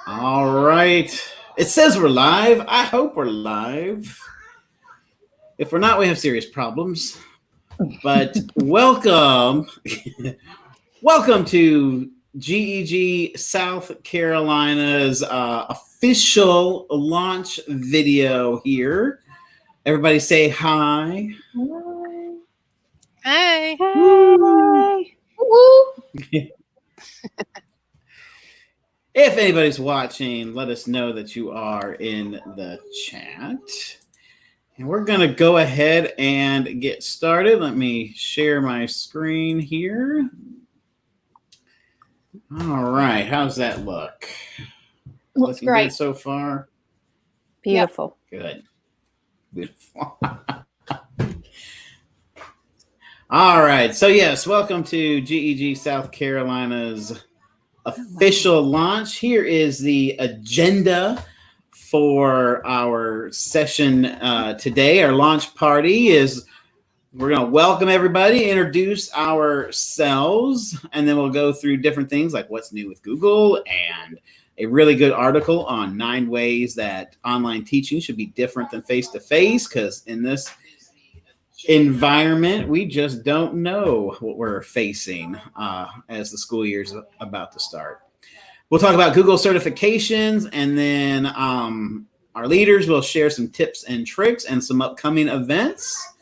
All right. It says we're live. I hope we're live. If we're not, we have serious problems. But welcome. Welcome to GEG South Carolina's official launch video here. Everybody say hi. Hi. Hi. If anybody's watching, let us know that you are in the chat. And we're going to go ahead and get started. Let me share my screen here. All right. How's that look? Looks Looking great good so far? Beautiful. Good. Beautiful. All right. So, yes, welcome to GEG South Carolina's official launch. Here is the agenda for our session today. Our launch party is we're going to welcome everybody, introduce ourselves, and then we'll go through different things like what's new with Google and a really good article on 9 ways that online teaching should be different than face-to-face, because in this environment, we just don't know what we're facing as the school year is about to start. We'll talk about Google certifications, and then our leaders will share some tips and tricks and some upcoming events.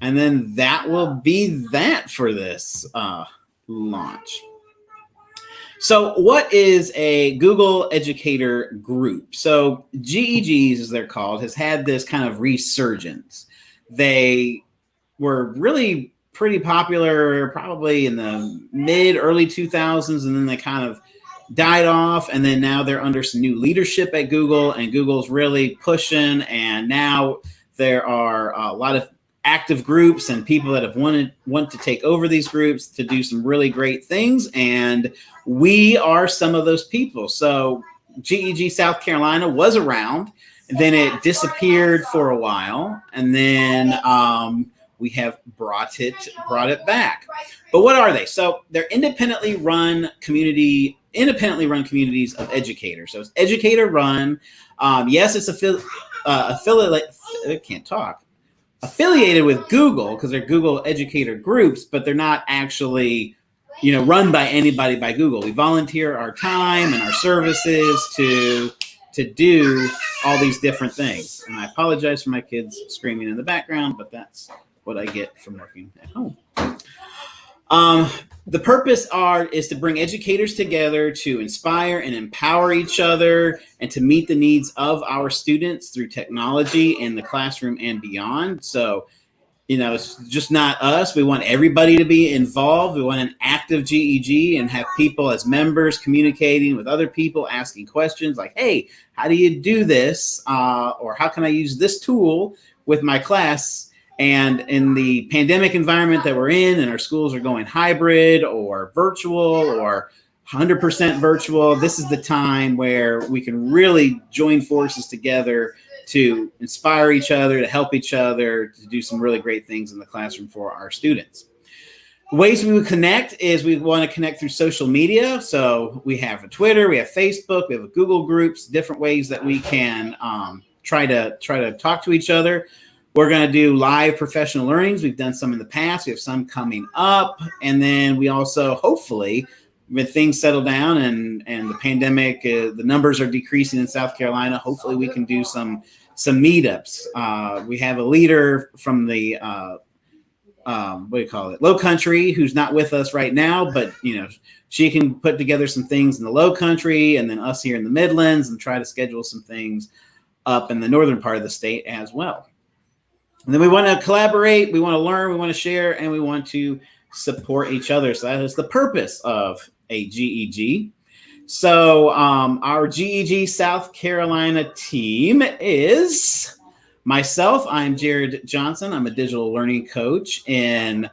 And then that will be that for this launch. So what is a Google Educator Group? So GEGs, as they're called, has had this kind of resurgence. They were really pretty popular probably in the early 2000s, and then they kind of died off, and then now they're under some new leadership at Google, and Google's really pushing, and now there are a lot of active groups and people that have want to take over these groups to do some really great things, and we are some of those people. So GEG South Carolina was around, and then it disappeared for a while, and then we have brought it back. But what are they? So they're independently run communities of educators. So it's educator run. Yes, it's affiliated with Google because they're Google educator groups, but they're not actually, run by anybody by Google. We volunteer our time and our services to do all these different things. And I apologize for my kids screaming in the background, but that's what I get from working at home. The purpose is to bring educators together to inspire and empower each other and to meet the needs of our students through technology in the classroom and beyond. So, it's just not us. We want everybody to be involved. We want an active GEG and have people as members communicating with other people, asking questions like, hey, how do you do this? Or how can I use this tool with my class? And in the pandemic environment that we're in, and our schools are going hybrid or virtual or 100% virtual, this is the time where we can really join forces together to inspire each other, to help each other, to do some really great things in the classroom for our students. Ways we would connect is we want to connect through social media. So we have a Twitter, we have Facebook, we have a Google Groups, different ways that we can try to talk to each other. We're going to do live professional learnings. We've done some in the past. We have some coming up. And then we also, hopefully, when things settle down and the pandemic, the numbers are decreasing in South Carolina, hopefully we can do some meetups. We have a leader from the, Low Country, who's not with us right now, but, she can put together some things in the Low Country and then us here in the Midlands and try to schedule some things up in the northern part of the state as well. And then we want to collaborate, we want to learn, we want to share, and we want to support each other. So that is the purpose of a GEG. So our GEG South Carolina team is myself. I'm Jared Johnson. I'm a digital learning coach in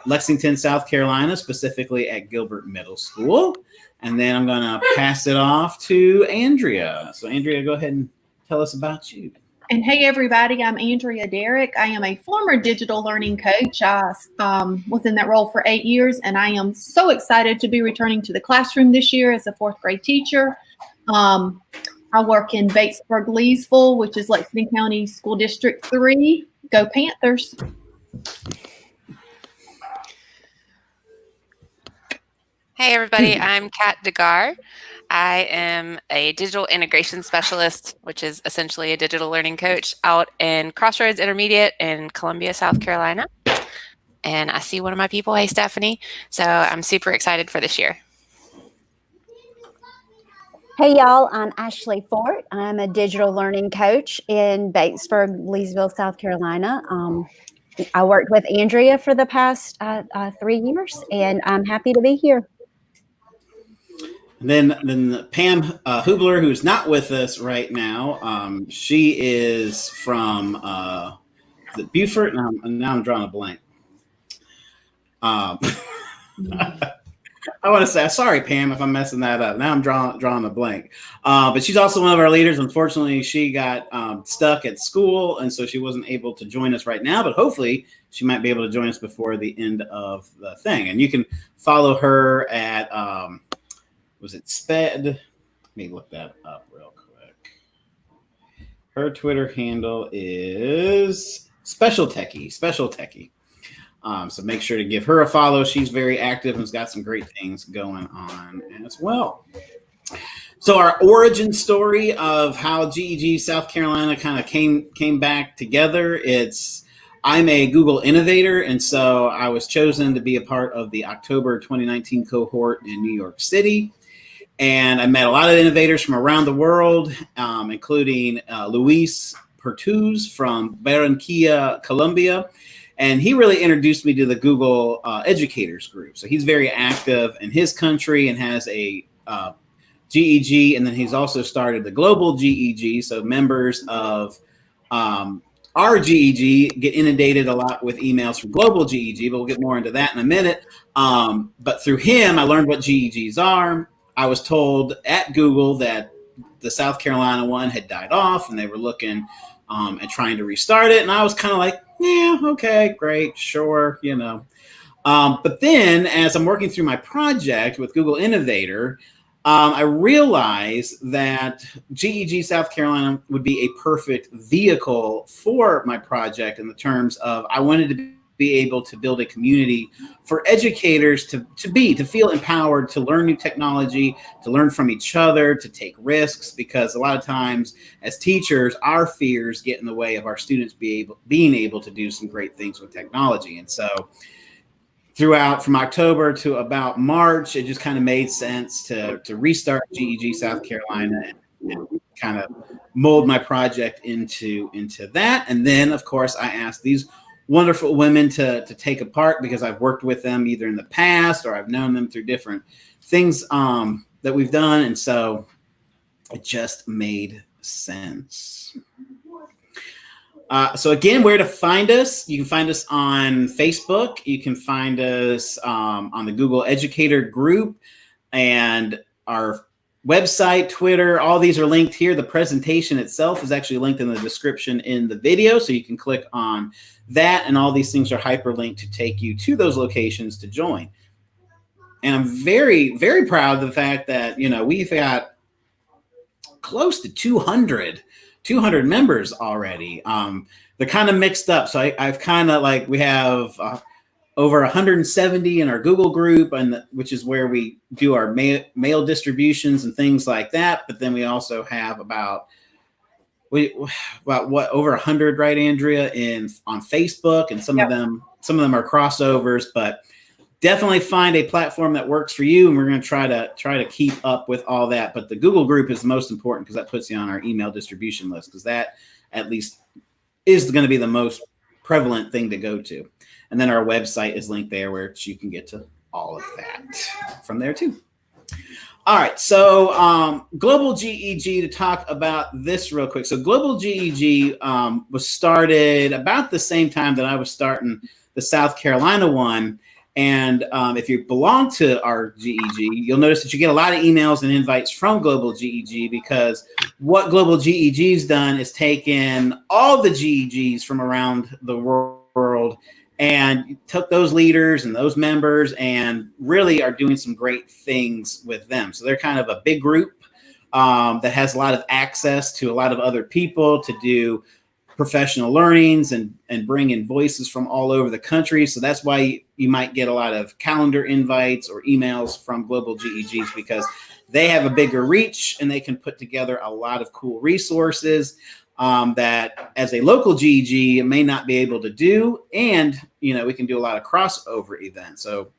Lexington, South Carolina, specifically at Gilbert Middle School. And then I'm going to pass it off to Andrea. So Andrea, go ahead and tell us about you. And hey, everybody, I'm Andrea Derrick. I am a former digital learning coach. I was in that role for 8 years, and I am so excited to be returning to the classroom this year as a fourth grade teacher. I work in Batesburg, Leesville, which is Lexington County School District 3. Go Panthers. Hey everybody, I'm Kat Degar. I am a digital integration specialist, which is essentially a digital learning coach out in Crossroads Intermediate in Columbia, South Carolina. And I see one of my people. Hey, Stephanie. So I'm super excited for this year. Hey, y'all. I'm Ashley Fort. I'm a digital learning coach in Batesburg, Leesville, South Carolina. I worked with Andrea for the past 3 years, and I'm happy to be here. Then Pam Hubler, who's not with us right now, she is from the Beaufort. Now I'm drawing a blank. I want to say, sorry, Pam, if I'm messing that up. Now I'm drawing a blank. But she's also one of our leaders. Unfortunately, she got stuck at school, and so she wasn't able to join us right now. But hopefully, she might be able to join us before the end of the thing. And you can follow her at was it Sped? Let me look that up real quick. Her Twitter handle is Special Techie. So make sure to give her a follow. She's very active and has got some great things going on as well. So our origin story of how GEG South Carolina kind of came back together. I'm a Google innovator, and so I was chosen to be a part of the October 2019 cohort in New York City. And I met a lot of innovators from around the world, including Luis Pertuz from Barranquilla, Colombia. And he really introduced me to the Google Educators Group. So he's very active in his country and has a GEG. And then he's also started the Global GEG. So members of our GEG get inundated a lot with emails from Global GEG, but we'll get more into that in a minute. But through him, I learned what GEGs are. I was told at Google that the South Carolina one had died off and they were looking at trying to restart it. And I was kind of like, yeah, okay, great, sure, you know. But then as I'm working through my project with Google Innovator, I realized that GEG South Carolina would be a perfect vehicle for my project in the terms of I wanted to be able to build a community for educators to feel empowered, to learn new technology, to learn from each other, to take risks, because a lot of times as teachers, our fears get in the way of our students being able to do some great things with technology. And so throughout from October to about March, it just kind of made sense to restart GEG South Carolina and kind of mold my project into that. And then, of course, I asked these wonderful women to take a part because I've worked with them either in the past or I've known them through different things that we've done. And so it just made sense. So again, where to find us? You can find us on Facebook. You can find us on the Google Educator Group and our website, Twitter. All these are linked here. The presentation itself is actually linked in the description in the video, so you can click on that, and all these things are hyperlinked to take you to those locations to join. And I'm very, very proud of the fact that, you know, we've got close to 200 members already. They're kind of mixed up. So I've kind of like, we have over 170 in our Google group, and which is where we do our mail distributions and things like that. But then we also have about over 100, right, Andrea, on Facebook, and some of them are crossovers, but definitely find a platform that works for you. And we're going to try to keep up with all that. But the Google group is the most important because that puts you on our email distribution list, because that at least is going to be the most prevalent thing to go to. And then our website is linked there where you can get to all of that from there too. All right, so Global GEG, to talk about this real quick. So Global GEG was started about the same time that I was starting the South Carolina one. And if you belong to our GEG, you'll notice that you get a lot of emails and invites from Global GEG, because what Global GEG's done is taken all the GEGs from around the world and took those leaders and those members and really are doing some great things with them. So they're kind of a big group that has a lot of access to a lot of other people to do professional learnings and bring in voices from all over the country. So that's why you might get a lot of calendar invites or emails from Global GEGs, because they have a bigger reach and they can put together a lot of cool resources that as a local GEG may not be able to do. And, we can do a lot of crossover events. So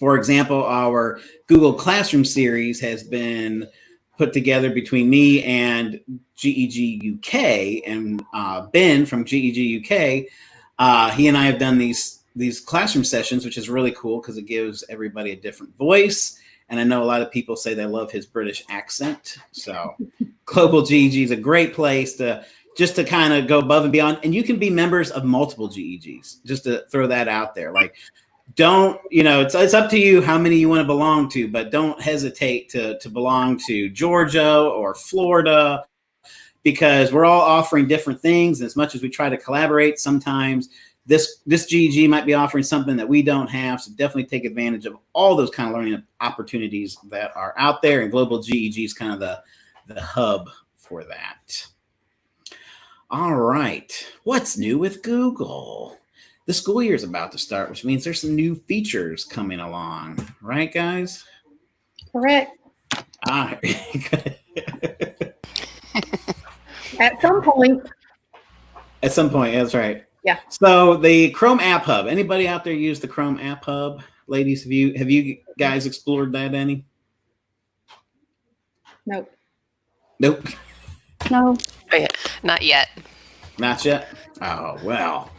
for example, our Google Classroom series has been put together between me and GEG UK, and Ben from GEG UK. He and I have done these classroom sessions, which is really cool because it gives everybody a different voice. And I know a lot of people say they love his British accent. So Global GEG is a great place to kind of go above and beyond. And you can be members of multiple GEGs, just to throw that out there. Like, don't, it's up to you how many you want to belong to, but don't hesitate to belong to Georgia or Florida, because we're all offering different things. And as much as we try to collaborate, sometimes this GEG might be offering something that we don't have. So definitely take advantage of all those kind of learning opportunities that are out there. And Global GEG is kind of the hub for that. All right. What's new with Google? The school year is about to start, which means there's some new features coming along. Right, guys? Correct. Ah. At some point. At some point, that's right. Yeah. So the Chrome App Hub. Anybody out there use the Chrome App Hub? Ladies, have you guys explored that any? Nope. No. Oh, yeah. Not yet. Not yet? Oh, well.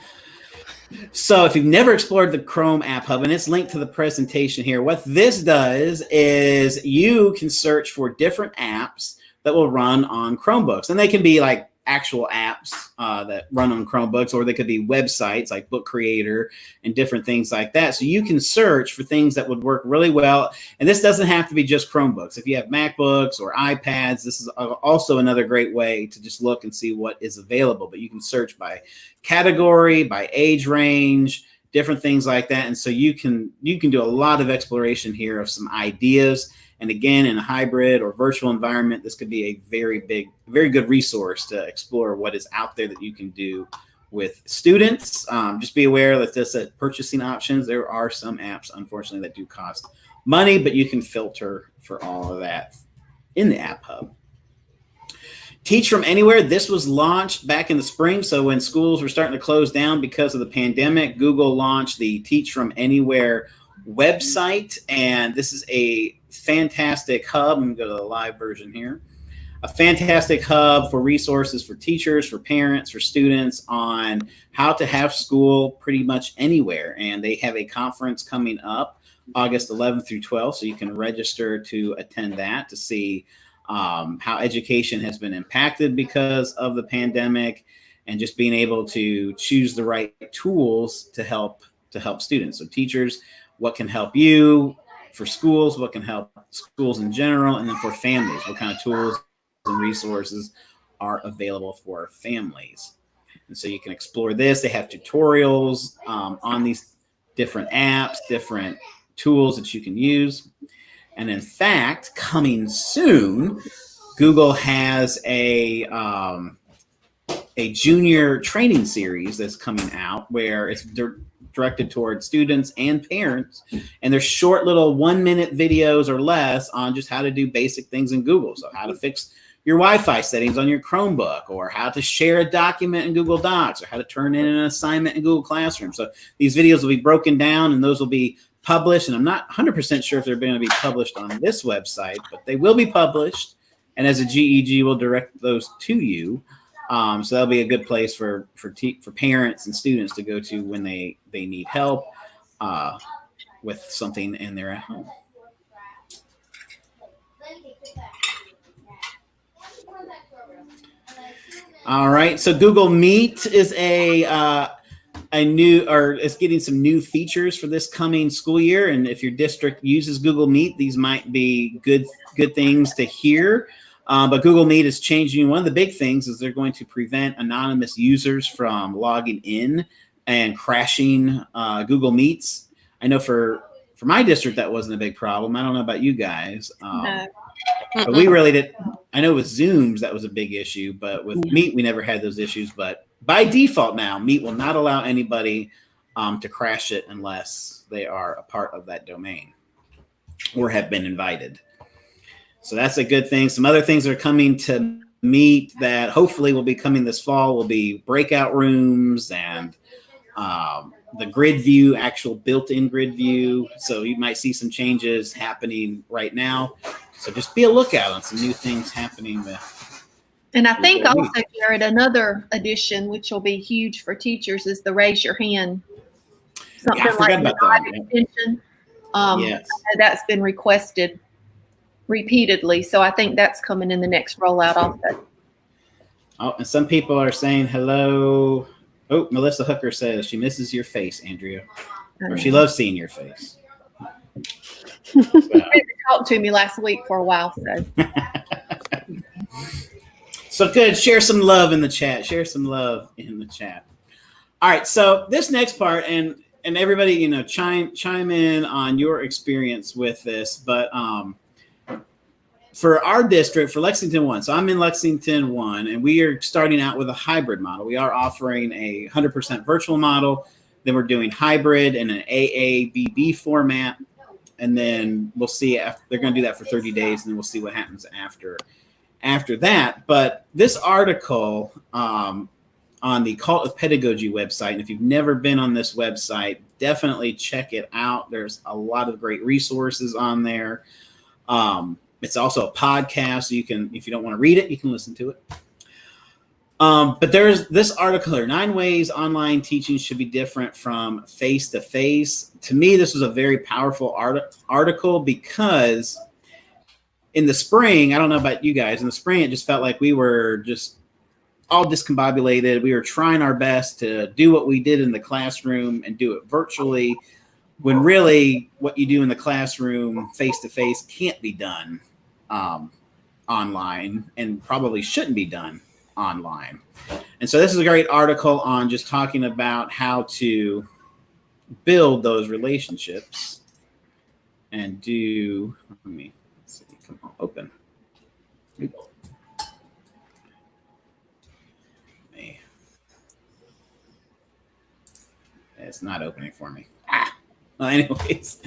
So if you've never explored the Chrome App Hub, and it's linked to the presentation here, what this does is you can search for different apps that will run on Chromebooks. And they can be like actual apps that run on Chromebooks, or they could be websites like Book Creator and different things like that. So you can search for things that would work really well. And this doesn't have to be just Chromebooks. If you have MacBooks or iPads, this is also another great way to just look and see what is available. But you can search by category, by age range, different things like that. And so you can do a lot of exploration here of some ideas. And again, in a hybrid or virtual environment, this could be a very good resource to explore what is out there that you can do with students. Just be aware that this at purchasing options, there are some apps, unfortunately, that do cost money, but you can filter for all of that in the App Hub. Teach from Anywhere. This was launched back in the spring. So when schools were starting to close down because of the pandemic, Google launched the Teach from Anywhere website. And this is a fantastic hub. I'm going to go to the live version here. A fantastic hub for resources for teachers, for parents, for students on how to have school pretty much anywhere. And they have a conference coming up August 11th through 12th. So you can register to attend that to see how education has been impacted because of the pandemic, and just being able to choose the right tools to help students. So teachers, what can help you? For schools, what can help schools in general? And then for families, what kind of tools and resources are available for families? And so you can explore this. They have tutorials on these different apps, different tools that you can use. And in fact, coming soon, Google has a junior training series that's coming out where it's directed towards students and parents. And they're short little 1-minute videos or less on just how to do basic things in Google. So how to fix your Wi-Fi settings on your Chromebook, or how to share a document in Google Docs, or how to turn in an assignment in Google Classroom. So these videos will be broken down and those will be published. And I'm not 100% sure if they're going to be published on this website, but they will be published. And as a GEG, we'll direct those to you. So that'll be a good place for parents and students to go to when they need help with something and they're at home. All right. So Google Meet is a is getting some new features for this coming school year. And if your district uses Google Meet, these might be good things to hear. But Google Meet is changing. One of the big things is they're going to prevent anonymous users from logging in and crashing Google Meets. I know for my district, that wasn't a big problem. I don't know about you guys. No. But we really did. I know with Zooms, that was a big issue, but with Meet, we never had those issues. But by default now, Meet will not allow anybody to crash it unless they are a part of that domain or have been invited. So that's a good thing. Some other things that are coming to Meet that hopefully will be coming this fall will be breakout rooms and the grid view, actual built-in grid view. So you might see some changes happening right now. So just be a lookout on some new things happening. And I think also, Jared, another addition, which will be huge for teachers, is the raise your hand. Something like that. Extension. Yes. That's been requested repeatedly. So I think that's coming in the next rollout also. Oh, and some people are saying hello. Oh, Melissa Hooker says she misses your face, Andrea. Or she loves seeing your face. So. She talked to me last week for a while. So good. Share some love in the chat. Share some love in the chat. All right. So this next part, and everybody, chime in on your experience with this. But for our district, for Lexington 1, so I'm in Lexington 1, and we are starting out with a hybrid model. We are offering a 100% virtual model. Then we're doing hybrid in an AABB format. And then we'll see after they're going to do that for 30 days, and then we'll see what happens after that. But this article on the Cult of Pedagogy website, and if you've never been on this website, definitely check it out. There's a lot of great resources on there. It's also a podcast, so you can, if you don't want to read it, you can listen to it. But there's this article here, 9 ways online teaching should be different from face-to-face. To me, this was a very powerful article because in the spring, I don't know about you guys, in the spring, it just felt like we were just all discombobulated. We were trying our best to do what we did in the classroom and do it virtually, when really what you do in the classroom face-to-face can't be done online and probably shouldn't be done online. And so this is a great article on just talking about how to build those let's see, come on, open. It's not opening for me. Well, anyways,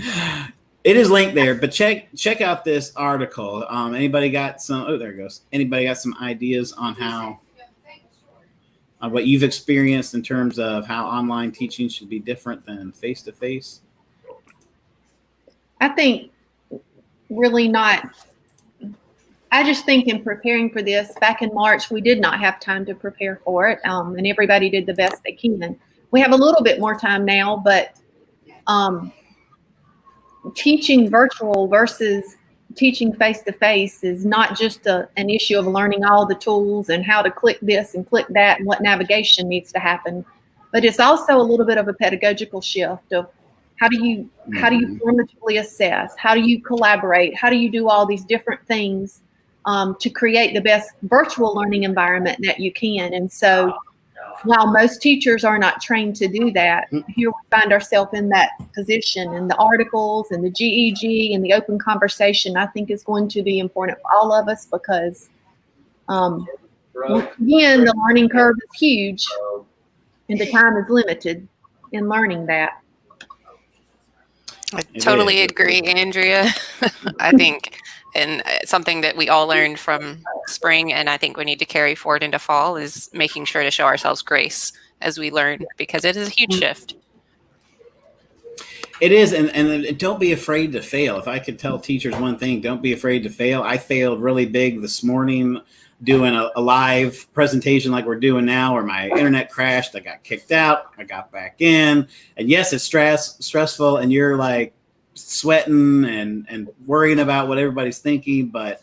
it is linked there, but check out this article. Anybody got some? Oh, there it goes. Anybody got some ideas on how, on what you've experienced in terms of how online teaching should be different than face-to-face? I think really not. I just think in preparing for this back in March, we did not have time to prepare for it, and everybody did the best they can. We have a little bit more time now, but teaching virtual versus teaching face-to-face is not just an issue of learning all the tools and how to click this and click that and what navigation needs to happen, but it's also a little bit of a pedagogical shift of how do you formatively assess, how do you collaborate, how do you do all these different things to create the best virtual learning environment that you can. And so while most teachers are not trained to do that, here we find ourselves in that position, and the articles and the GEG and the open conversation, I think, is going to be important for all of us because, again, the learning curve is huge and the time is limited in learning that. I totally agree, Andrea. I think, and something that we all learned from spring, and I think we need to carry forward into fall, is making sure to show ourselves grace as we learn, because it is a huge shift. It is, and don't be afraid to fail. If I could tell teachers one thing, don't be afraid to fail. I failed really big this morning doing a live presentation like we're doing now, where my internet crashed. I got kicked out. I got back in. And yes, it's stressful, and you're like sweating and worrying about what everybody's thinking. But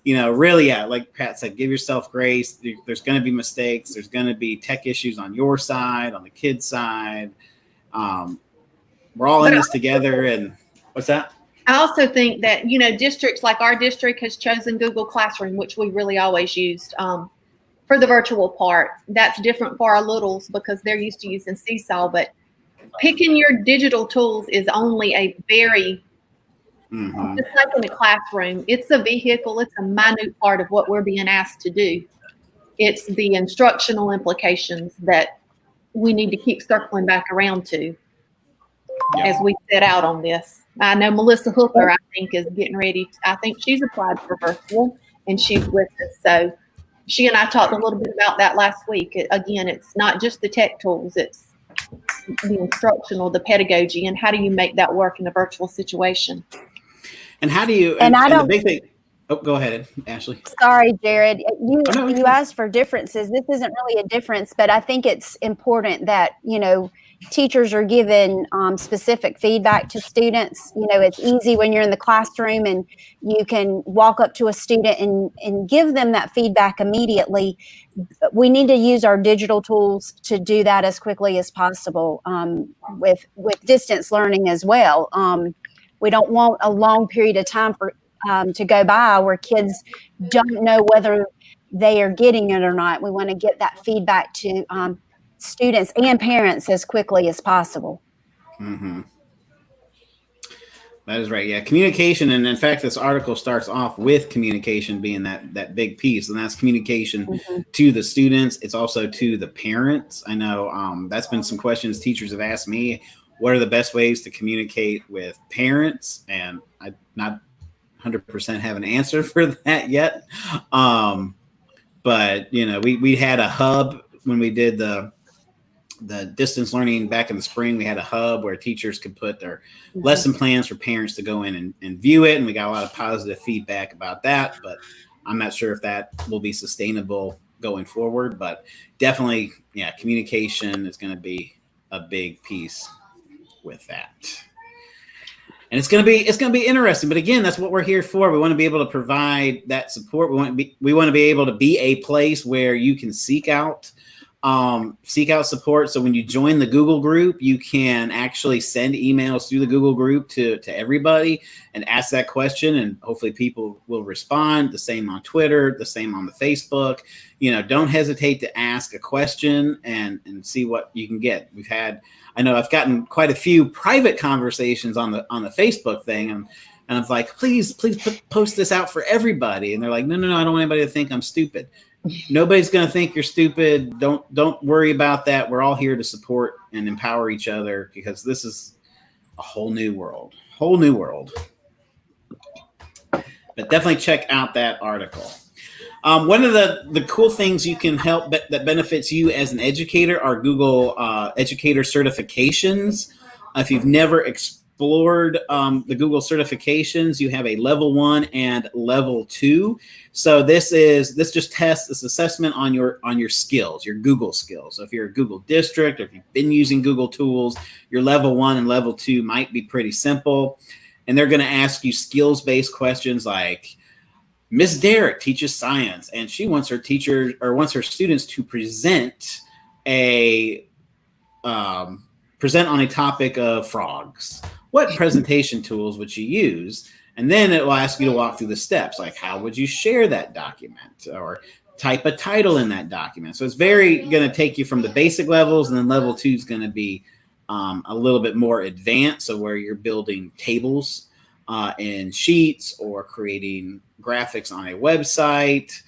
really, yeah, like Pat said, give yourself grace. There's going to be mistakes. There's going to be tech issues on your side, on the kid's side. We're all in this together. And what's that? I also think that, districts like our district has chosen Google Classroom, which we really always used for the virtual part. That's different for our littles because they're used to using Seesaw. But picking your digital tools is only a very, just like in a classroom, it's a vehicle. It's a minute part of what we're being asked to do. It's the instructional implications that we need to keep circling back around to as we set out on this. I know Melissa Hooker, I think, is getting ready. I think she's applied for virtual and she's with us. So she and I talked a little bit about that last week. Again, it's not just the tech tools, it's the instructional, the pedagogy, and how do you make that work in a virtual situation? And how do you, and I don't, the big thing, oh, go ahead, Ashley. Sorry, Jared. You asked for differences. This isn't really a difference, but I think it's important that, teachers are given specific feedback to students. It's easy when you're in the classroom and you can walk up to a student and give them that feedback immediately. We need to use our digital tools to do that as quickly as possible with distance learning as well. We don't want a long period of time to go by where kids don't know whether they are getting it or not. We want to get that feedback to students and parents as quickly as possible. Mm-hmm. That is right. Yeah, communication. And in fact, this article starts off with communication being that big piece, and that's communication to the students. It's also to the parents. I know that's been some questions teachers have asked me. What are the best ways to communicate with parents? And I not 100% have an answer for that yet. But we had a hub when we did the distance learning back in the spring. We had a hub where teachers could put their lesson plans for parents to go in and view it. And we got a lot of positive feedback about that, but I'm not sure if that will be sustainable going forward, but definitely, yeah, communication is going to be a big piece with that. And it's going to be interesting, but again, that's what we're here for. We want to be able to provide that support. We want to be able to be a place where you can seek out support. So when you join the Google group, you can actually send emails through the Google group to everybody and ask that question, and hopefully people will respond. The same on Twitter, the same on the Facebook. Don't hesitate to ask a question and see what you can get. I know I've gotten quite a few private conversations on the Facebook thing, and I'm like, please post this out for everybody. And they're like, no, I don't want anybody to think I'm stupid. Nobody's going to think you're stupid. Don't worry about that. We're all here to support and empower each other because this is a whole new world. But definitely check out that article. One of the cool things you can help that benefits you as an educator are Google educator certifications. If you've never explored the Google certifications, you have a level 1 and level 2. So this just tests this assessment on your skills, your Google skills. So if you're a Google district or if you've been using Google tools, your level 1 and level 2 might be pretty simple. And they're going to ask you skills-based questions like, Miss Derrick teaches science, and she wants her students to present on a topic of frogs. What presentation tools would you use? And then it will ask you to walk through the steps, like how would you share that document or type a title in that document. So it's very going to take you from the basic levels, and then level 2 is going to be a little bit more advanced. So where you're building tables in sheets or creating graphics on a website,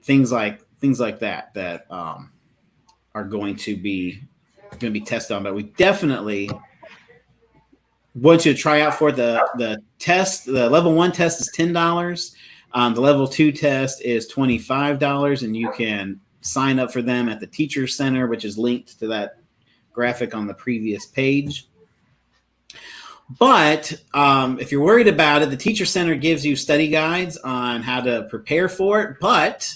things like that are going to be tested on. But we definitely want you to try out for the test. The level 1 test is $10. The level 2 test is $25, and you can sign up for them at the Teacher Center, which is linked to that graphic on the previous page. But if you're worried about it, the Teacher Center gives you study guides on how to prepare for it. But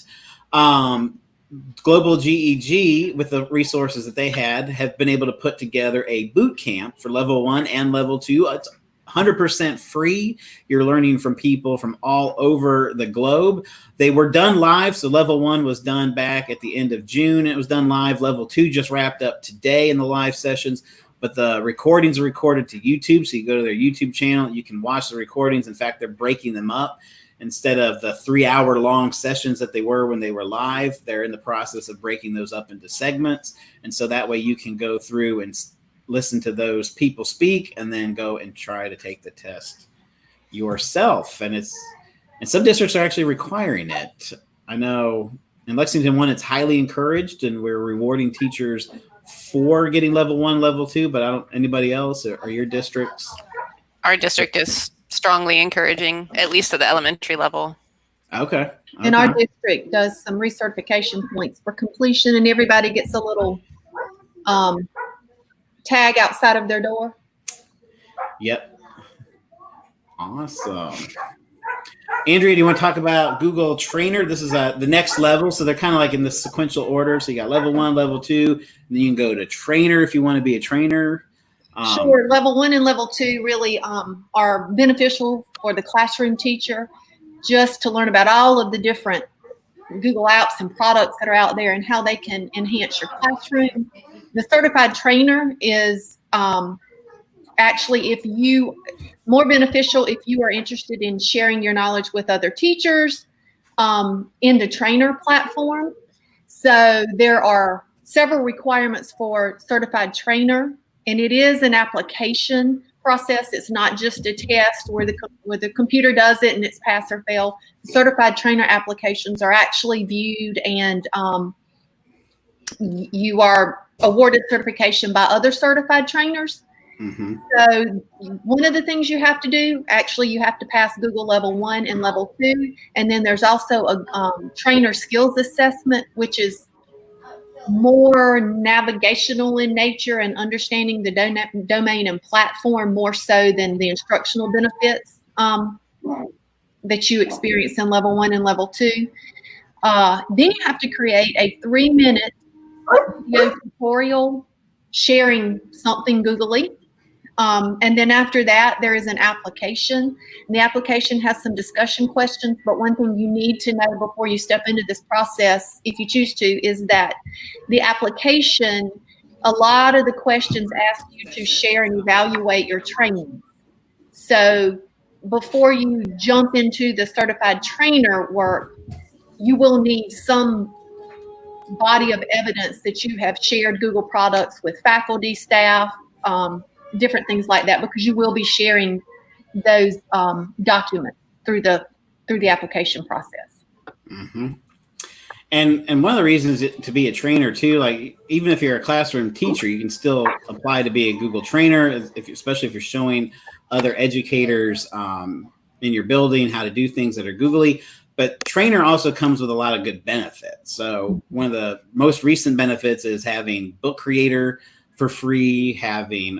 Global GEG, with the resources that they have been able to put together a boot camp for level 1 and level 2. It's 100% free. You're learning from people from all over the globe. They were done live. So level 1 was done back at the end of June. It was done live. Level 2 just wrapped up today in the live sessions. But the recordings are recorded to YouTube. So you go to their YouTube channel, you can watch the recordings. In fact, they're breaking them up. Instead of the 3-hour-long sessions that they were when they were live, they're in the process of breaking those up into segments. And so that way you can go through and listen to those people speak and then go and try to take the test yourself. And some districts are actually requiring it. I know in Lexington 1, it's highly encouraged, and we're rewarding teachers for getting level 1, level 2, but anybody else, or your districts? Our district is strongly encouraging, at least at the elementary level. Okay. And our district does some recertification points for completion, and everybody gets a little tag outside of their door. Yep. Awesome. Andrea, do you want to talk about Google Trainer? This is the next level. So they're kind of like in the sequential order. So you got level 1, level 2, and then you can go to trainer if you want to be a trainer. Sure. Level 1 and level 2 really are beneficial for the classroom teacher, just to learn about all of the different Google apps and products that are out there and how they can enhance your classroom. The certified trainer is actually more beneficial if you are interested in sharing your knowledge with other teachers in the trainer platform. So there are several requirements for certified trainer, and it is an application process. It's not just a test where the computer does it and it's pass or fail. Certified trainer applications are actually viewed, and you are awarded certification by other certified trainers. Mm-hmm. So one of the things you have to do, actually, you have to pass Google level 1 and level 2. And then there's also a trainer skills assessment, which is more navigational in nature and understanding the domain and platform more so than the instructional benefits that you experience in level 1 and level 2. Then you have to create a 3-minute video tutorial sharing something googly. And then after that, there is an application. And the application has some discussion questions, but one thing you need to know before you step into this process, if you choose to, is that the application, a lot of the questions ask you to share and evaluate your training. So before you jump into the certified trainer work, you will need some body of evidence that you have shared Google products with faculty, staff, different things like that, because you will be sharing those documents through the application process. Mm-hmm. And one of the reasons to be a trainer too, like even if you're a classroom teacher, you can still apply to be a Google trainer, especially if you're showing other educators in your building how to do things that are googly. But trainer also comes with a lot of good benefits. So one of the most recent benefits is having Book Creator for free, having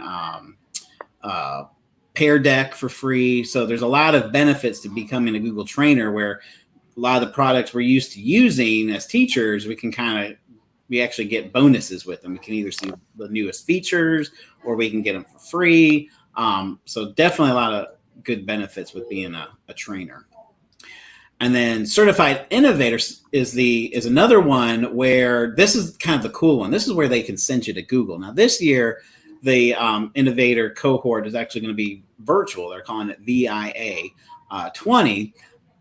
Pear Deck for free. So there's a lot of benefits to becoming a Google trainer, where a lot of the products we're used to using as teachers, we actually get bonuses with them. We can either see the newest features or we can get them for free. So definitely a lot of good benefits with being a trainer. And then certified innovators is another one where this is kind of the cool one. This is where they can send you to Google. Now this year, the innovator cohort is actually going to be virtual. They're calling it VIA 20.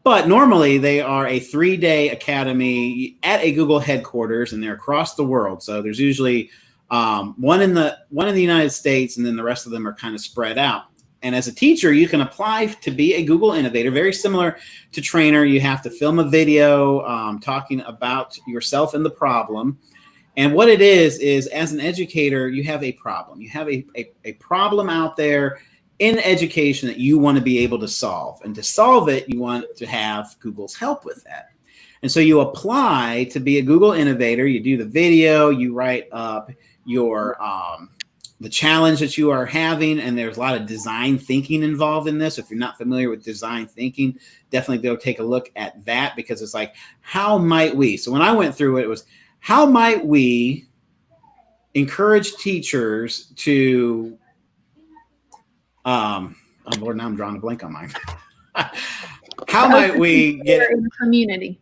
But normally they are a 3-day academy at a Google headquarters, and they're across the world. So there's usually one in the United States, and then the rest of them are kind of spread out. And as a teacher, you can apply to be a Google innovator, very similar to trainer. You have to film a video talking about yourself and the problem. And what it is as an educator, you have a problem. You have a problem out there in education that you want to be able to solve. And to solve it, you want to have Google's help with that. And so you apply to be a Google innovator. You do the video, you write up your the challenge that you are having, and there's a lot of design thinking involved in this. If you're not familiar with design thinking, definitely go take a look at that, because it's like, how might we? So when I went through it, it was, how might we encourage teachers to, oh Lord, now I'm drawing a blank on mine. How might we get in the community?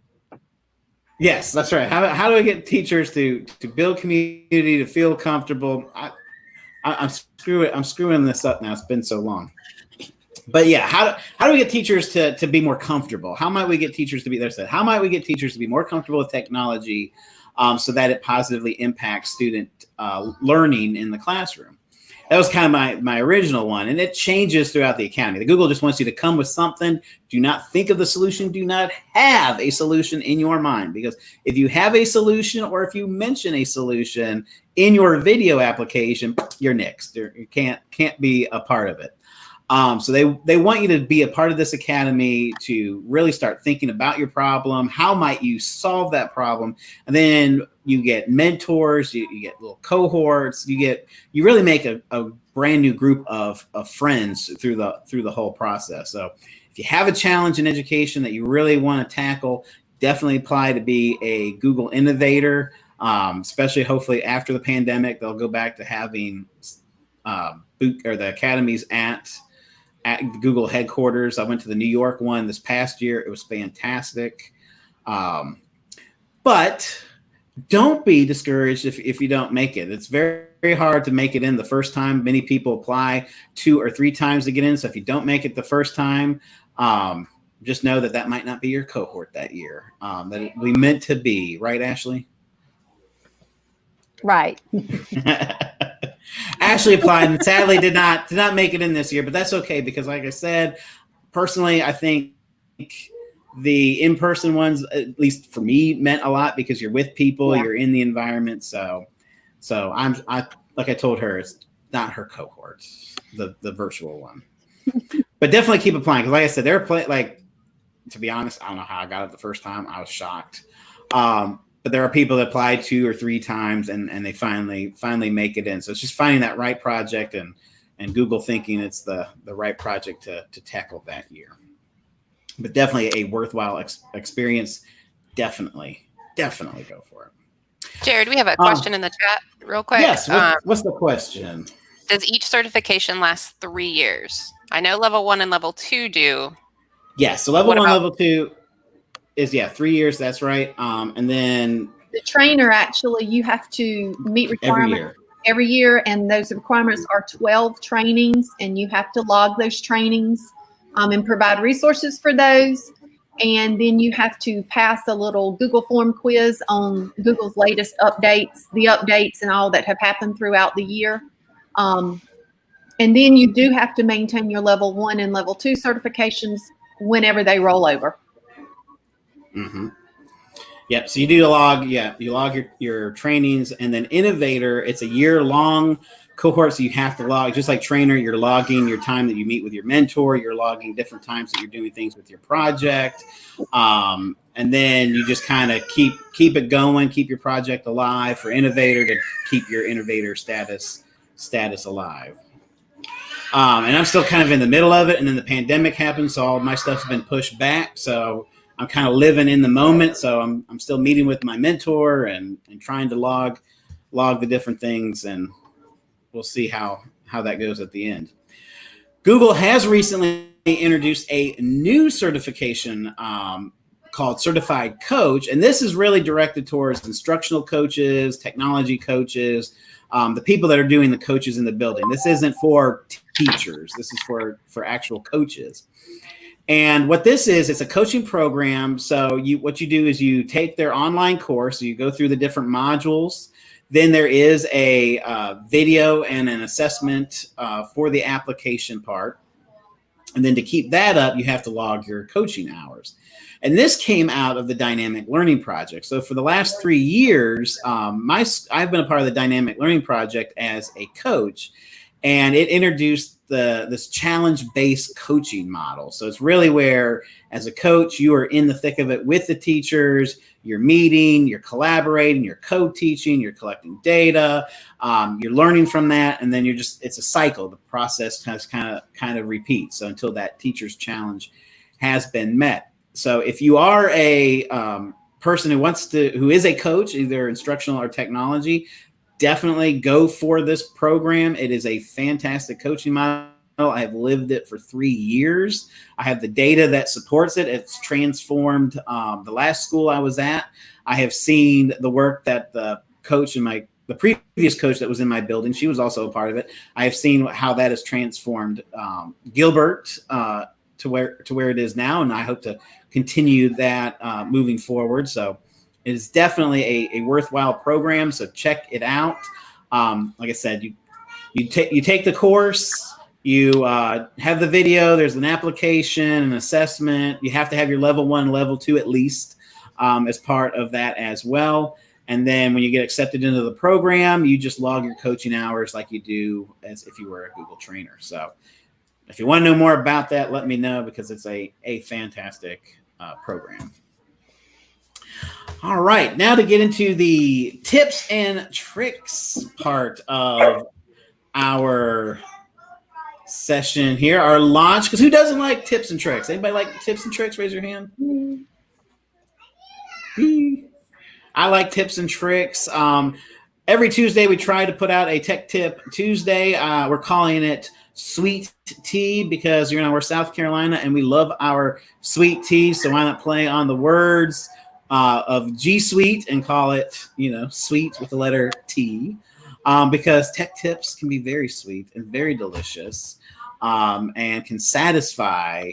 Yes, that's right. How do we get teachers to build community, to feel comfortable? I'm screwing this up now. It's been so long. But yeah, how do we get teachers to be more comfortable? How might we get teachers to be there? How might we get teachers to be more comfortable with technology, so that it positively impacts student learning in the classroom? That was kind of my original one, and it changes throughout the academy. The Google just wants you to come with something. Do not think of the solution. Do not have a solution in your mind, because if you have a solution or if you mention a solution in your video application, you're nixed. You can't be a part of it. So they want you to be a part of this academy, to really start thinking about your problem. How might you solve that problem? And then you get mentors, you get little cohorts, you really make a brand new group of friends through the whole process. So if you have a challenge in education that you really want to tackle, definitely apply to be a Google innovator. Especially hopefully after the pandemic, they'll go back to having the academies at Google headquarters. I went to the New York one this past year. It was fantastic. But don't be discouraged if you don't make it. It's very, very hard to make it in the first time. Many people apply 2 or 3 times to get in. So if you don't make it the first time, just know that might not be your cohort that year. That it will be meant to be. Right, Ashley? Right. Ashley applied and sadly did not make it in this year, but that's okay, because like I said, personally, I think the in-person ones, at least for me, meant a lot, because you're with people, you're in the environment. So I like I told her, it's not her cohort, the virtual one. But definitely keep applying, because like I said, they're to be honest, I don't know how I got it the first time. I was shocked. But there are people that apply 2 or 3 times and they finally make it in. So it's just finding that right project and Google thinking it's the right project to tackle that year. But definitely a worthwhile experience. Definitely go for it. Jared, we have a question in the chat real quick. Yes. What's the question? Does each certification last 3 years? I know level 1 and level 2 do. Yeah. So level 1, level 2 is 3 years. That's right. And then the trainer, actually, you have to meet requirements every year, and those requirements are 12 trainings, and you have to log those trainings and provide resources for those. And then you have to pass a little Google form quiz on Google's latest updates, the updates and all that have happened throughout the year. And then you do have to maintain your level 1 and level 2 certifications whenever they roll over. Mm-hmm. Yep. So you do log, you log your trainings, and then innovator, it's a year-long cohort. So you have to log, just like trainer, you're logging your time that you meet with your mentor, you're logging different times that you're doing things with your project. And then you just kind of keep it going, keep your project alive for innovator, to keep your innovator status alive. And I'm still kind of in the middle of it. And then the pandemic happened, so all my stuff's been pushed back. So I'm kind of living in the moment. So I'm still meeting with my mentor and trying to log the different things, and we'll see how that goes at the end. Google has recently introduced a new certification called Certified Coach. And this is really directed towards instructional coaches, technology coaches, the people that are doing the coaches in the building. This isn't for teachers. This is for actual coaches. And what this is, it's a coaching program. So what you do is you take their online course, you go through the different modules. Then there is a video and an assessment for the application part. And then to keep that up, you have to log your coaching hours. And this came out of the Dynamic Learning Project. So for the last 3 years, I've been a part of the Dynamic Learning Project as a coach, and it introduced this challenge-based coaching model. So it's really where, as a coach, you are in the thick of it with the teachers. You're meeting, you're collaborating, you're co-teaching, you're collecting data, you're learning from that, and then it's a cycle. The process kind of repeats, so until that teacher's challenge has been met. So if you are a person who is a coach, either instructional or technology, definitely go for this program. It is a fantastic coaching model. I have lived it for 3 years. I have the data that supports it. It's transformed the last school I was at. I have seen the work that the coach in the previous coach that was in my building, she was also a part of it. I have seen how that has transformed Gilbert to where it is now, and I hope to continue that moving forward. So it is definitely a worthwhile program. So check it out. Like I said, you take the course. You have the video. There's an application, an assessment. You have to have your level 1, level 2 at least as part of that as well. And then when you get accepted into the program, you just log your coaching hours like you do as if you were a Google trainer. So if you want to know more about that, let me know, because it's a fantastic program. All right, now to get into the tips and tricks part of our session here, our launch. Because who doesn't like tips and tricks? Anybody like tips and tricks? Raise your hand. I like tips and tricks. Every Tuesday we try to put out a Tech Tip Tuesday. We're calling it Sweet Tea because we're South Carolina and we love our sweet tea. So why not play on the words of G Suite and call it sweet with the letter T? Because tech tips can be very sweet and very delicious, and can satisfy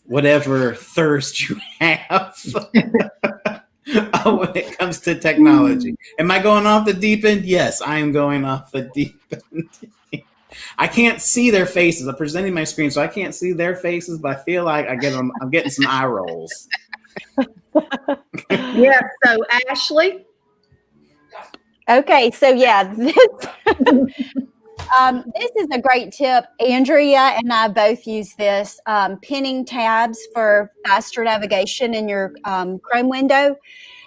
whatever thirst you have when it comes to technology. Am I going off the deep end? Yes, I am going off the deep end. I can't see their faces. I'm presenting my screen, so I can't see their faces, but I feel like I'm getting some eye rolls. Yeah. So Ashley. Okay, so this is a great tip. Andrea and I both use this, pinning tabs for faster navigation in your Chrome window.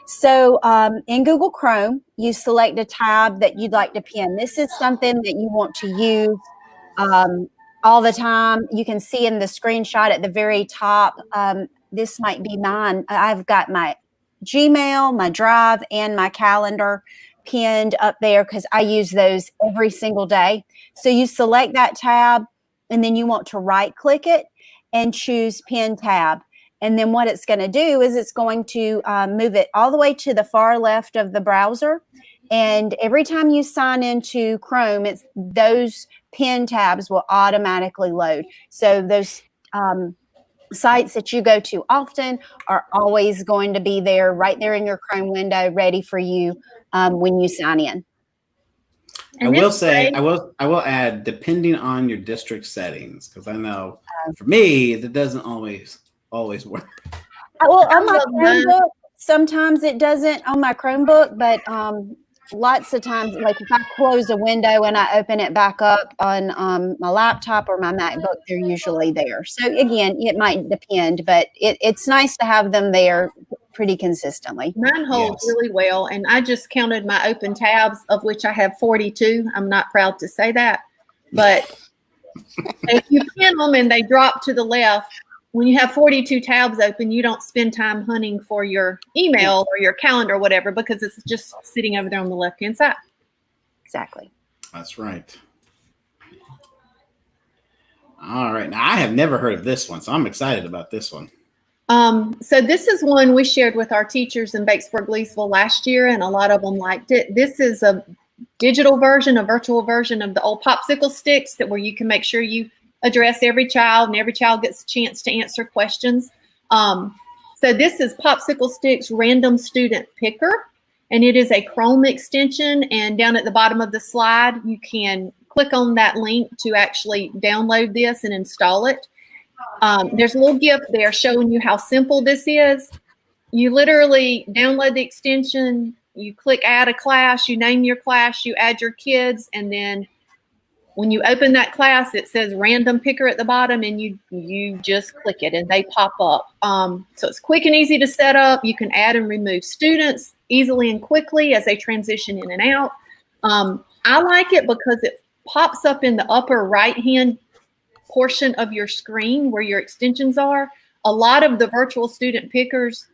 So in Google Chrome, you select a tab that you'd like to pin. This is something that you want to use all the time. You can see in the screenshot at the very top, this might be mine. I've got my Gmail, my Drive, and my calendar pinned up there because I use those every single day. So you select that tab and then you want to right click it and choose pin tab. And then what it's going to do is it's going to move it all the way to the far left of the browser. And every time you sign into Chrome, those pin tabs will automatically load. So those sites that you go to often are always going to be there, right there in your Chrome window, ready for you when you sign in. I will say, I will add, depending on your district settings, because I know for me that doesn't always work. Well, on my Chromebook, sometimes it doesn't on my Chromebook, but lots of times, like if I close a window and I open it back up on my laptop or my MacBook, they're usually there. So again, it might depend, but it's nice to have them there pretty consistently. Mine holds really well, and I just counted my open tabs, of which I have 42. I'm not proud to say that, but if you pin them and they drop to the left, when you have 42 tabs open, you don't spend time hunting for your email or your calendar or whatever, because it's just sitting over there on the left-hand side. Exactly. That's right. All right. Now, I have never heard of this one, so I'm excited about this one. So this is one we shared with our teachers in Batesburg-Leesville last year, and a lot of them liked it. This is a digital version, a virtual version of the old popsicle sticks where you can make sure you address every child and every child gets a chance to answer questions. So this is Popsicle Sticks Random Student Picker, and it is a Chrome extension, and down at the bottom of the slide, you can click on that link to actually download this and install it. There's a little gift there showing you how simple this is. You literally download the extension, you click add a class, you name your class, you add your kids, and then when you open that class, it says random picker at the bottom, and you just click it and they pop up. So it's quick and easy to set up. You can add and remove students easily and quickly as they transition in and out. I like it because it pops up in the upper right-hand portion of your screen where your extensions are. A lot of the virtual student pickers,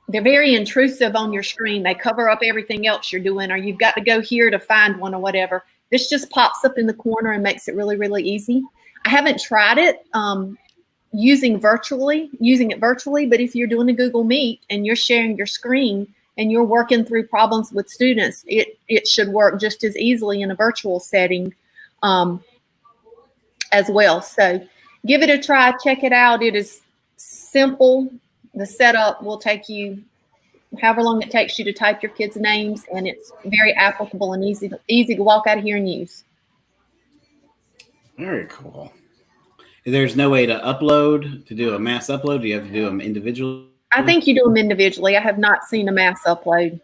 they're very intrusive on your screen. They cover up everything else you're doing, or you've got to go here to find one or whatever. This just pops up in the corner and makes it really, really easy. I haven't tried it using it virtually, but if you're doing a Google Meet and you're sharing your screen and you're working through problems with students, it should work just as easily in a virtual setting as well. So give it a try, check it out. It is simple. The setup will take you however long it takes you to type your kids' names, and it's very applicable and easy to walk out of here and use. Very cool. There's no way to do a mass upload? Do you have to do them individually? I think you do them individually. I have not seen a mass upload.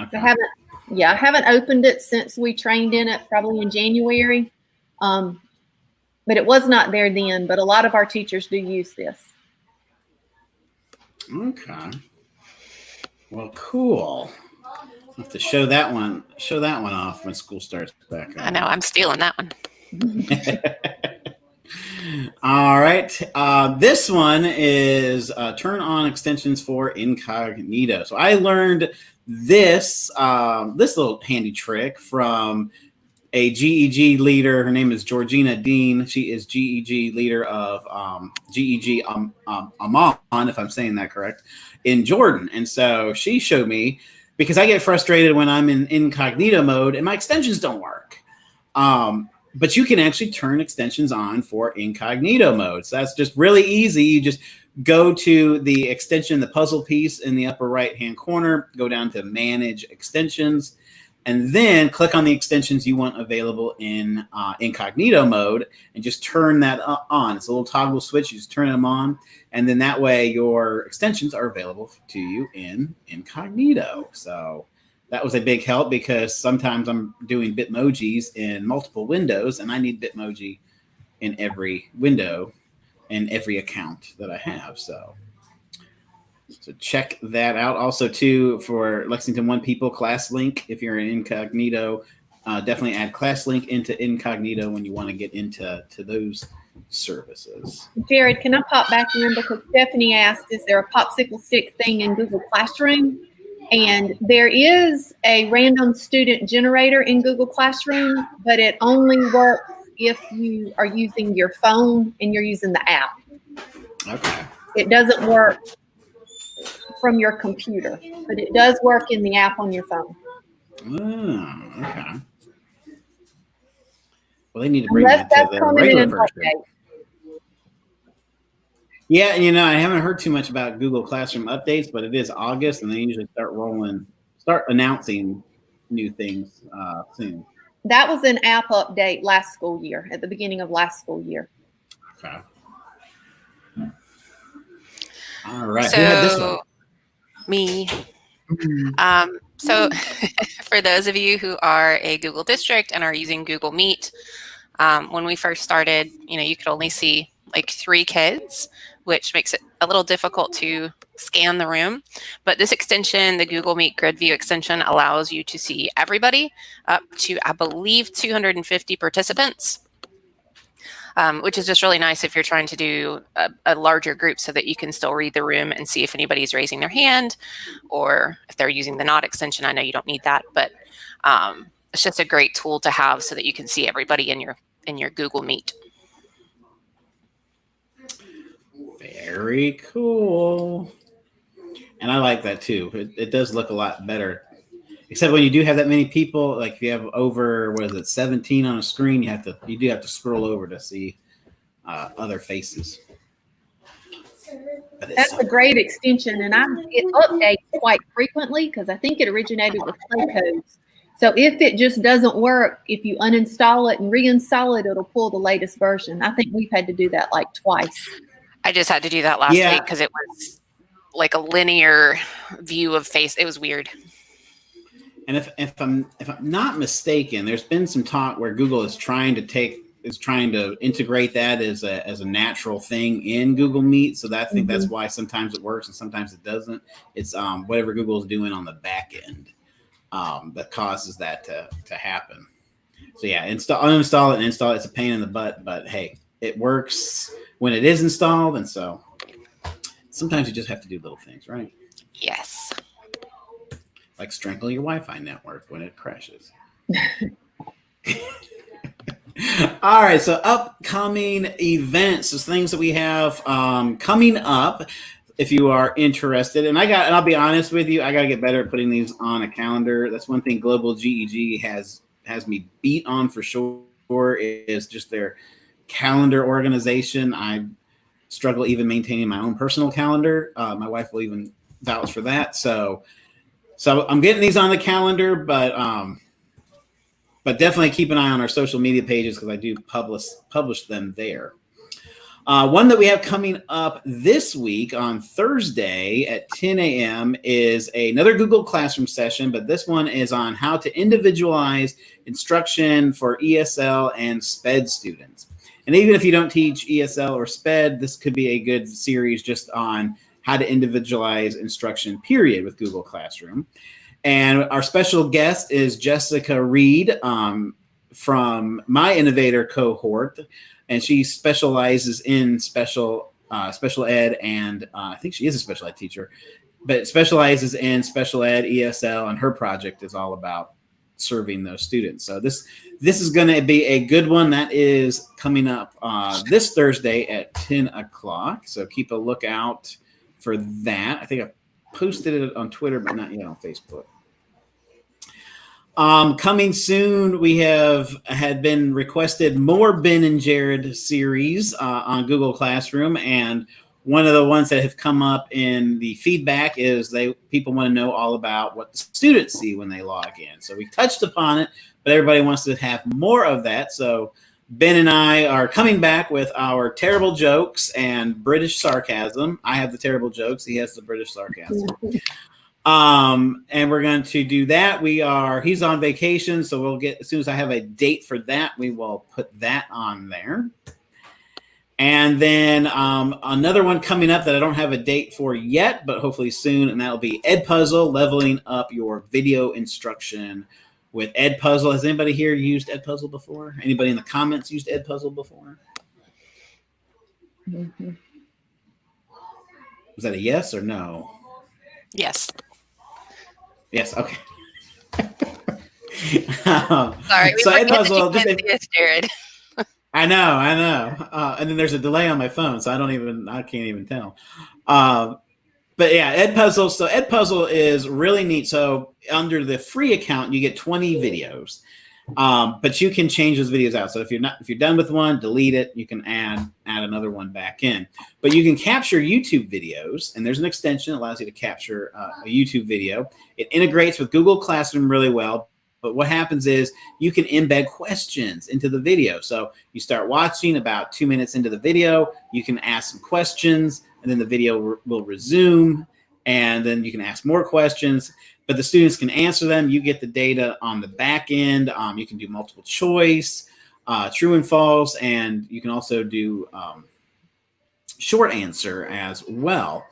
Okay. I haven't opened it since we trained in it, probably in January. But it was not there then, but a lot of our teachers do use this. Okay. Well, cool. I'll have to show that one off when school starts back on. I know, I'm stealing that one. All right. This one is turn on extensions for incognito. So I learned this little handy trick from a GEG leader. Her name is Georgina Dean. She is GEG leader of GEG Amman, if I'm saying that correct, in Jordan. And so she showed me, because I get frustrated when I'm in incognito mode and my extensions don't work. But you can actually turn extensions on for incognito mode. So that's just really easy. You just go to the extension, the puzzle piece in the upper right-hand corner, go down to Manage Extensions, and then click on the extensions you want available in incognito mode and just turn that on. It's a little toggle switch. You just turn them on, and then that way your extensions are available to you in incognito. So that was a big help, because sometimes I'm doing Bitmojis in multiple windows, and I need Bitmoji in every window and every account that I have. So check that out. Also, too, for Lexington One people, ClassLink, if you're in incognito, definitely add ClassLink into incognito when you want to get into those services. Jared, can I pop back in, because Stephanie asked, is there a popsicle stick thing in Google Classroom? And there is a random student generator in Google Classroom, but it only works if you are using your phone and you're using the app. Okay. It doesn't work from your computer, but it does work in the app on your phone. Oh, okay. Well, they need to bring that to the regular version. Yeah, and I haven't heard too much about Google Classroom updates, but it is August, and they usually start announcing new things soon. That was an app update last school year, at the beginning of last school year. Okay. All right. So, who had this one? Me. So for those of you who are a Google district and are using Google Meet, when we first started, you could only see like 3 kids, which makes it a little difficult to scan the room. But this extension, the Google Meet Grid View extension, allows you to see everybody up to, I believe, 250 participants, which is just really nice if you're trying to do a larger group, so that you can still read the room and see if anybody's raising their hand, or if they're using the Not extension. I know you don't need that, but it's just a great tool to have so that you can see everybody in your Google Meet. Very cool. And I like that too. It does look a lot better. Except when you do have that many people, like if you have over, 17 on a screen, you do have to scroll over to see other faces. That's a great extension, and it updates quite frequently, because I think it originated with play codes. So if it just doesn't work, if you uninstall it and reinstall it, it'll pull the latest version. I think we've had to do that like twice. I just had to do that last week because it was like a linear view of face. It was weird. And if I'm not mistaken, there's been some talk where Google is trying to integrate that as a natural thing in Google Meet. So I think that's why sometimes it works and sometimes it doesn't. It's whatever Google is doing on the back end that causes that to happen. So yeah, uninstall it and install it. It's a pain in the butt, but hey, it works when it is installed, and so sometimes you just have to do little things, right? Yes. Like strengthen your Wi-Fi network when it crashes. All right, so upcoming events, so things that we have coming up. If you are interested, and I'll be honest with you, I got to get better at putting these on a calendar. That's one thing Global GEG has me beat on for sure, is just their calendar organization. I struggle even maintaining my own personal calendar. My wife will even vouch for that. So I'm getting these on the calendar, but definitely keep an eye on our social media pages because I do publish them there. One that we have coming up this week on Thursday at 10 a.m. is another Google Classroom session, but this one is on how to individualize instruction for ESL and SPED students. And even if you don't teach ESL or SPED, this could be a good series just on how to individualize instruction, period, with Google Classroom. And our special guest is Jessica Reed from my Innovator cohort, and she specializes in special ed, and I think she is a special ed teacher, but specializes in special ed, ESL, and her project is all about serving those students. So this is going to be a good one. That is coming up this Thursday at 10 o'clock. So keep a lookout for that. I think I posted it on Twitter, but not yet on Facebook. Coming soon, we had been requested more Ben and Jared series on Google Classroom, and one of the ones that have come up in the feedback is people want to know all about what the students see when they log in. So we touched upon it, but everybody wants to have more of that. So Ben and I are coming back with our terrible jokes and British sarcasm. I have the terrible jokes. He has the British sarcasm. And we're going to do that. He's on vacation, so we'll get, as soon as I have a date for that, we will put that on there. And then another one coming up that I don't have a date for yet, but hopefully soon, and that'll be Edpuzzle, leveling up your video instruction with Edpuzzle. Has anybody here used Edpuzzle before? Anybody in the comments used Edpuzzle before? Mm-hmm. Was that a yes or no? Yes. Yes. Okay. Sorry. So Edpuzzle, yes, Jared. I know. And then there's a delay on my phone, so I can't even tell. But yeah, Edpuzzle. So Edpuzzle is really neat. So under the free account, you get 20 videos, but you can change those videos out. So if you're done with one, delete it. You can add another one back in. But you can capture YouTube videos, and there's an extension that allows you to capture a YouTube video. It integrates with Google Classroom really well. But what happens is you can embed questions into the video. So you start watching, about 2 minutes into the video, you can ask some questions, and then the video will resume, and then you can ask more questions, but the students can answer them. You get the data on the back end. You can do multiple choice, true and false, and you can also do short answer as well.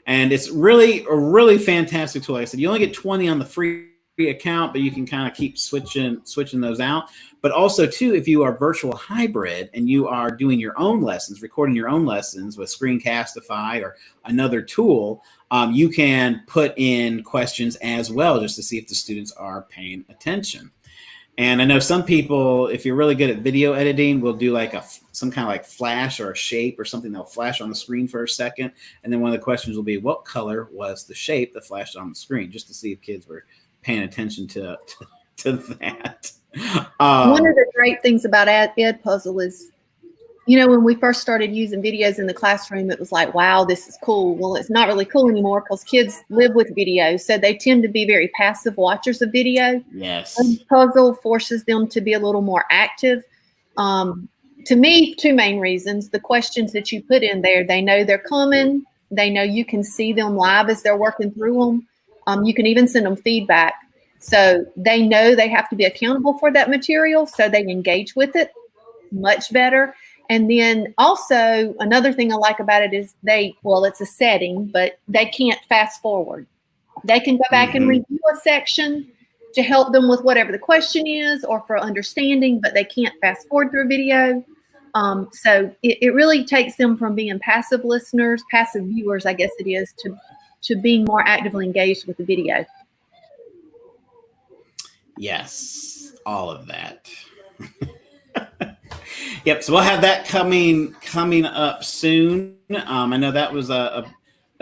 And it's really a really fantastic tool. Like I said, you only get 20 on the free account, but you can kind of keep switching those out. But also too, if you are virtual hybrid and you are doing your own lessons, recording your own lessons with Screencastify or another tool, you can put in questions as well, just to see if the students are paying attention. And I know some people, if you're really good at video editing, will do like some kind of like flash or a shape or something that'll flash on the screen for a second. And then one of the questions will be, what color was the shape that flashed on the screen, just to see if kids were paying attention to that. One of the great things about Edpuzzle is, when we first started using videos in the classroom, it was like, wow, this is cool. Well, it's not really cool anymore because kids live with video, so they tend to be very passive watchers of video. Yes. Edpuzzle forces them to be a little more active. To me, two main reasons. The questions that you put in there, they know they're coming. They know you can see them live as they're working through them. You can even send them feedback. So they know they have to be accountable for that material, so they engage with it much better. And then also another thing I like about it is it's a setting, but they can't fast forward. They can go back and review a section to help them with whatever the question is or for understanding, but they can't fast forward through a video. So it really takes them from being passive listeners, passive viewers, I guess it is, to being more actively engaged with the video. Yes, all of that. Yep. So we'll have that coming up soon. I know that was a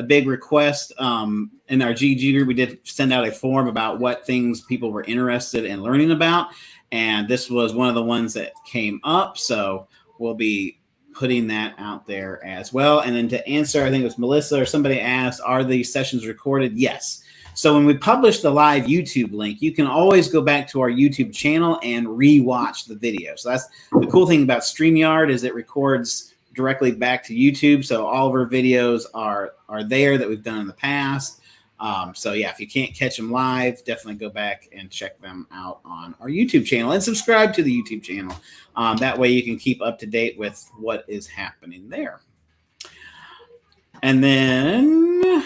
big request in our GEG group. We did send out a form about what things people were interested in learning about, and this was one of the ones that came up. So we'll be putting that out there as well. And then to answer, I think it was Melissa or somebody asked, are these sessions recorded? Yes. So when we publish the live YouTube link, you can always go back to our YouTube channel and re-watch the video. So that's the cool thing about StreamYard, is it records directly back to YouTube. So all of our videos are there that we've done in the past. So yeah, if you can't catch them live, definitely go back and check them out on our YouTube channel and subscribe to the YouTube channel. That way you can keep up to date with what is happening there. And then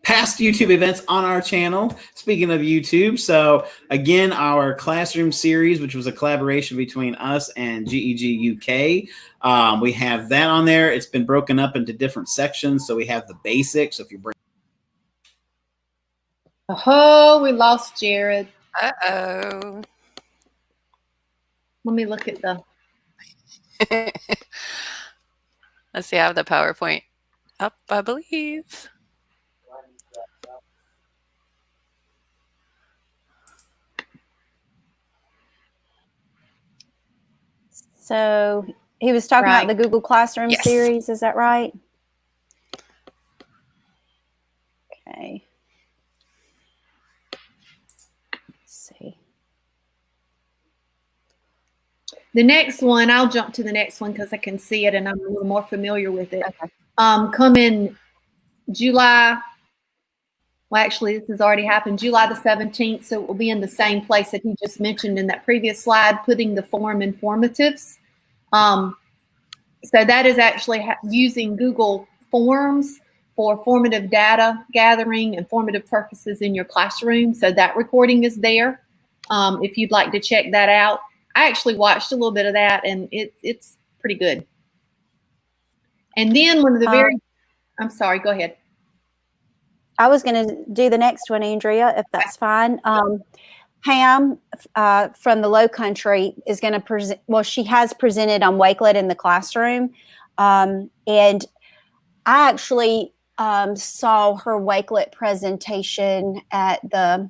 past YouTube events on our channel. Speaking of YouTube, so again, our classroom series, which was a collaboration between us and GEG UK, we have that on there. It's been broken up into different sections. So we have the basics. So if you bring, Oh, we lost Jared. Uh-oh. Let me look at the. Let's see, I have the PowerPoint up, I believe. So he was talking about the Google Classroom Yes. series. Is that right? Okay. Let's see. The next one, I'll jump to the next one because I can see it and I'm a little more familiar with it. Okay. Coming July, well, actually, this has already happened, July the 17th, so it will be in the same place that he just mentioned in that previous slide, putting the form informatives. So that is actually using Google Forms for formative data gathering and formative purposes in your classroom. So that recording is there if you'd like to check that out. I actually watched a little bit of that, and it's pretty good. And then one of the very, I'm sorry, go ahead. I was going to do the next one, Andrea, if that's fine. Pam from the Low Country is going to present, well, she has presented on Wakelet in the classroom. And I actually saw her Wakelet presentation at the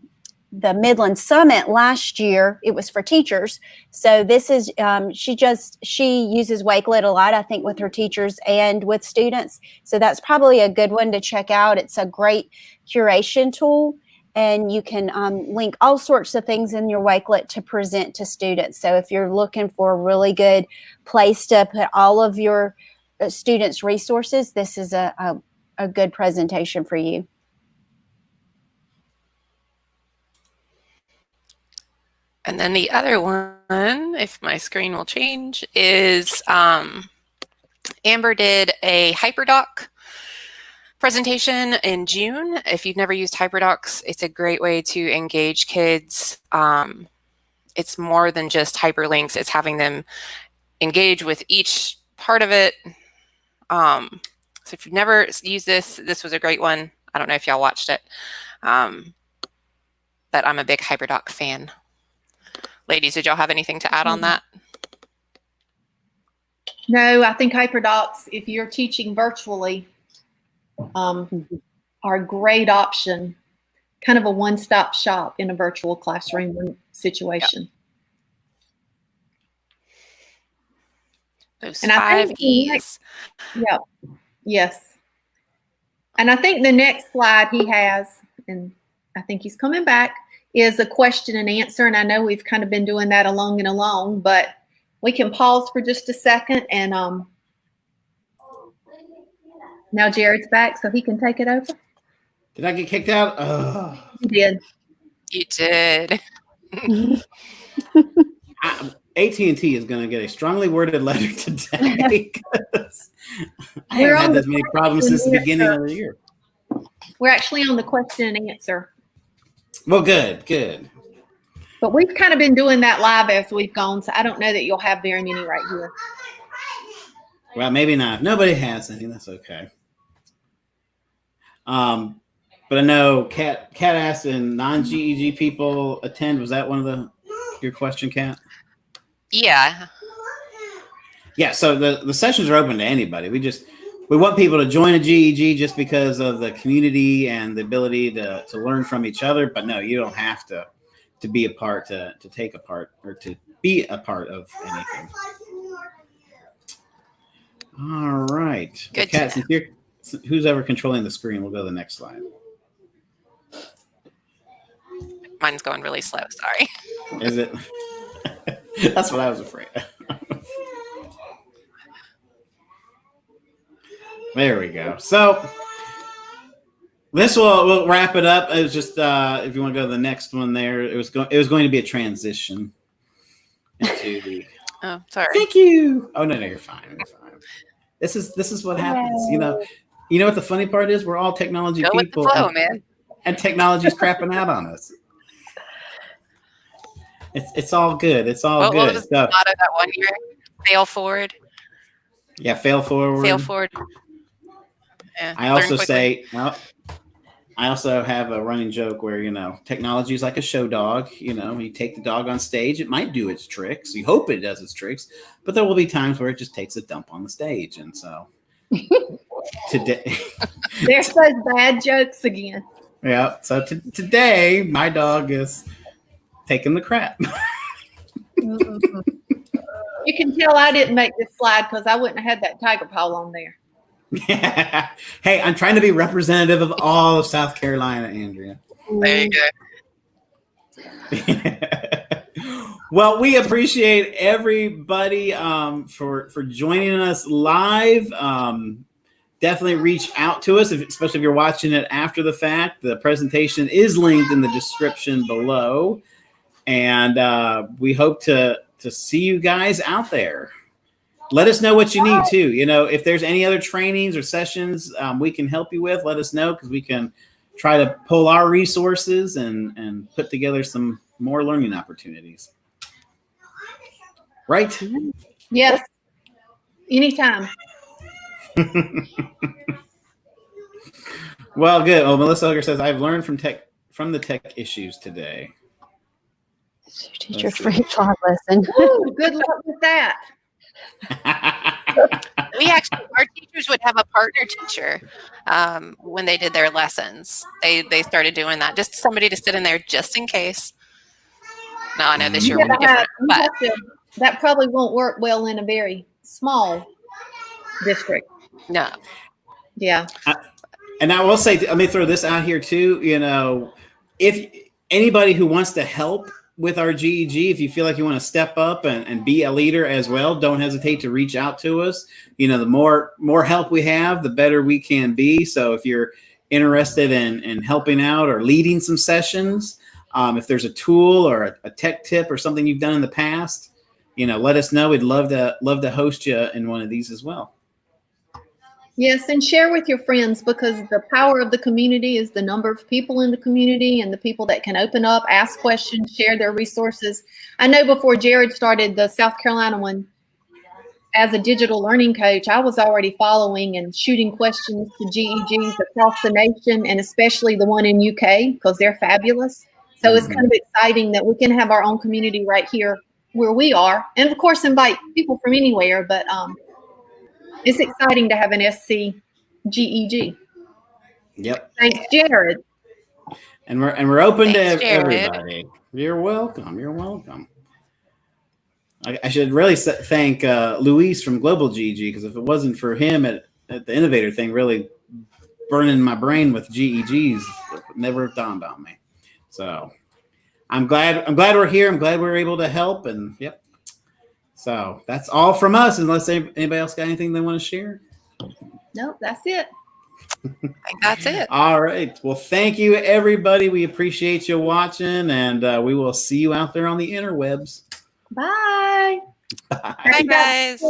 Midland Summit last year. It was for teachers. So this is, she uses Wakelet a lot, I think, with her teachers and with students. So that's probably a good one to check out. It's a great curation tool, and you can link all sorts of things in your Wakelet to present to students. So if you're looking for a really good place to put all of your students' resources, this is a good presentation for you. And then the other one, if my screen will change, is Amber did a HyperDoc presentation in June. If you've never used HyperDocs, it's a great way to engage kids. It's more than just hyperlinks. It's having them engage with each part of it. So if you've never used this was a great one. I don't know if y'all watched it, but I'm a big HyperDoc fan. Ladies, did y'all have anything to add on that? No, I think HyperDocs, if you're teaching virtually, are a great option. Kind of a one-stop shop in a virtual classroom situation. Yep. Those and 5 E's. Yeah. Yes. And I think the next slide he has, and I think he's coming back, is a question and answer. And I know we've kind of been doing that along and along, but we can pause for just a second. And now Jared's back, so he can take it over. Did I get kicked out? Oh. You did. You did. AT&T is going to get a strongly worded letter today. I haven't had that many problems since the beginning of the year. We're actually on the question and answer. Well, good. But we've kind of been doing that live as we've gone, so I don't know that you'll have very many right here. Well, maybe not. Nobody has any. That's okay. But I know Kat asked, and non-GEG people attend. Was that one of your question, Kat? Yeah. Yeah, so the sessions are open to anybody. We want people to join a GEG just because of the community and the ability to learn from each other. But no, you don't have to be a part, to take a part, or to be a part of anything. All right. Good Kat, who's ever controlling the screen, we'll go to the next slide. Mine's going really slow. Sorry. Is it? That's what I was afraid of. There we go. So this we'll wrap it up. It was just if you want to go to the next one there, it was going to be a transition into the. Oh, sorry. Thank you. Oh no, you're fine. You're fine. This is what happens. You know what the funny part is? We're all technology Go people, with the flow, man. And technology's crapping out on us. It's all good. It's all good. What was the motto that one year? Fail forward. Yeah, fail forward. Fail forward. Yeah, I also have a running joke where, technology is like a show dog. You take the dog on stage, it might do its tricks. You hope it does its tricks, but there will be times where it just takes a dump on the stage. And so today, there's those bad jokes again. Yeah. So today, my dog is taking the crap. You can tell I didn't make this slide because I wouldn't have had that tiger paw on there. Yeah. Hey, I'm trying to be representative of all of South Carolina, Andrea. There you go. Well, we appreciate everybody for joining us live. Definitely reach out to us, especially if you're watching it after the fact. The presentation is linked in the description below, and we hope to see you guys out there. Let us know what you need too. If there's any other trainings or sessions we can help you with, let us know, because we can try to pull our resources and put together some more learning opportunities. Right? Yes. Anytime. Well, good. Oh, Melissa Ogre says, I've learned from the tech issues today. Teacher free trial lesson. Ooh, good luck with that. Our teachers would have a partner teacher when they did their lessons. They started doing that, just somebody to sit in there just in case. No, I know this year will be different, but that probably won't work well in a very small district. No. Yeah. And I will say, let me throw this out here too. If anybody who wants to help with our GEG, if you feel like you want to step up and be a leader as well, don't hesitate to reach out to us. The more help we have, the better we can be. So if you're interested in helping out or leading some sessions, if there's a tool or a tech tip or something you've done in the past, let us know. We'd love to host you in one of these as well. Yes, and share with your friends, because the power of the community is the number of people in the community and the people that can open up, ask questions, share their resources. I know before Jared started the South Carolina one, as a digital learning coach, I was already following and shooting questions to GEGs across the nation, and especially the one in UK, because they're fabulous. So it's kind of exciting that we can have our own community right here where we are, and of course invite people from anywhere, but it's exciting to have an SC GEG. Yep. Thanks, Jared. And we're open to Jared. everybody. You're welcome. You're welcome. I should really thank Luis from Global GEG, because if it wasn't for him at the Innovator thing really burning my brain with GEGs, it would never have dawned on me. So I'm glad we're here. I'm glad we were able to help. And yep. So that's all from us, unless anybody else got anything they want to share. Nope, that's it. I think that's it. All right. Well, thank you, everybody. We appreciate you watching, and we will see you out there on the interwebs. Bye. Bye. Bye, guys.